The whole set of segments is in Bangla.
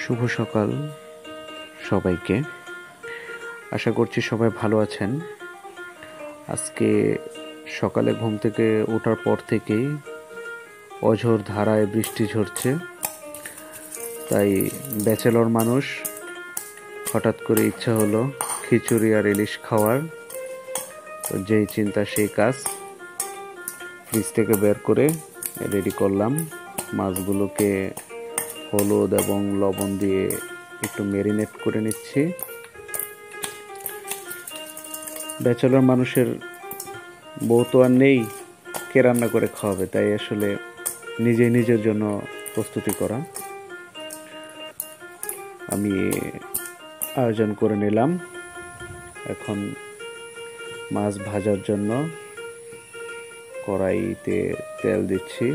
শুভ সকাল সবাইকে। আশা করছি সবাই ভালো আছেন। আজকে সকালে ঘুম থেকে ওঠার পর থেকেই অঝোর ধারায় বৃষ্টি ঝরছে, তাই ব্যাচেলর মানুষ হঠাৎ করে ইচ্ছা হলো খিচুড়ি আর ইলিশ খাওয়ার। তো যেই চিন্তা সেই কাজ, ফ্রিজ থেকে বের করে রেডি করলাম। মাছগুলোকে হলুদ এবং লবণ দিয়ে একটু ম্যারিনেট করে নিচ্ছি। ব্যাচেলর মানুষের বউ তো আর নেই, কে রান্না করে খাওয়াবে, তাই আসলে নিজেই নিজের জন্য প্রস্তুতি করা। আমি আয়োজন করে নিলাম। এখন মাছ ভাজার জন্য কড়াইতে তেল দিচ্ছি।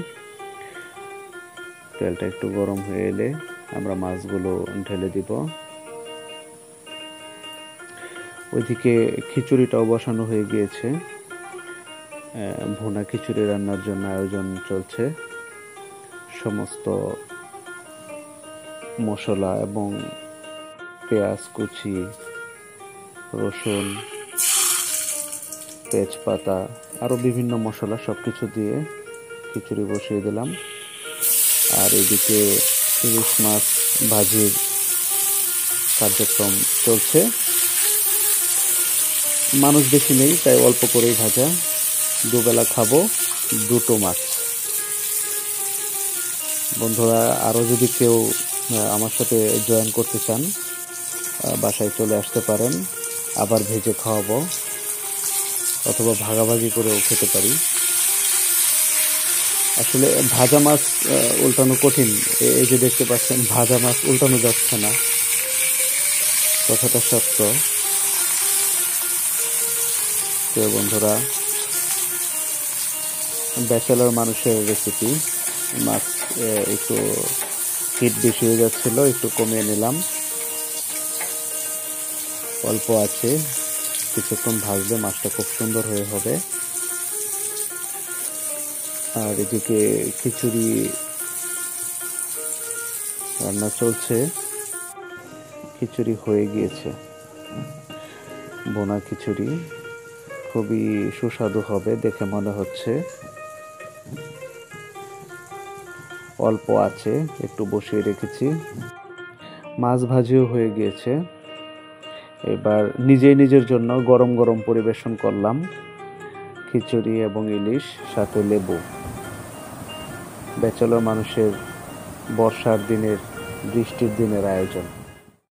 তেলটা একটু গরম হয়ে এলে আমরা মাছগুলো ঢেলে দিব। ওইদিকে খিচুড়িটাও বসানো হয়ে গিয়েছে। ভুনা খিচুড়ি রান্নার জন্য আয়োজন চলছে। সমস্ত মশলা এবং পেঁয়াজ কুচি, রসুন, তেজপাতা, আরও বিভিন্ন মশলা সব কিছু দিয়ে খিচুড়ি বসিয়ে দিলাম। আর এদিকে ইলিশ মাছ ভাজির কার্যক্রম চলছে। মানুষ বেশি নেই, তাই অল্প করেই ভাজা। দুবেলা খাবো, দুটো মাছ। বন্ধুরা, আরও যদি কেউ আমার সাথে জয়েন করতে চান, বাসায় চলে আসতে পারেন। আবার ভেজে খাওয়াবো, অথবা ভাগাভাগি করেও খেতে পারি। আসলে ভাজা মাছ উল্টানো কঠিন। এই যে দেখতে পাচ্ছেন, ভাজা মাছ উল্টানো যাচ্ছে না, কথাটা সত্য। তো বন্ধুরা, ব্যাচেলর মানুষের রেসিপি। মাছ একটু হিট বেশি হয়ে যাচ্ছিল, একটু কমিয়ে নিলাম। অল্প আছে, কিছুক্ষণ ভাজলে মাছটা খুব সুন্দর হয়ে হবে। আর এদিকে খিচুড়ি রান্না চলছে। খিচুড়ি হয়ে গিয়েছে, বোনা খিচুড়ি খুবই সুস্বাদু হবে দেখে মনে হচ্ছে। অল্প আছে, একটু বসিয়ে রেখেছি। মাছ ভাজিও হয়ে গিয়েছে। এবার নিজেই নিজের জন্য গরম গরম পরিবেশন করলাম খিচুড়ি এবং ইলিশ, সাথে লেবু। ব্যাচেলর মানুষের বর্ষার দিনের, বৃষ্টির দিনের আয়োজন।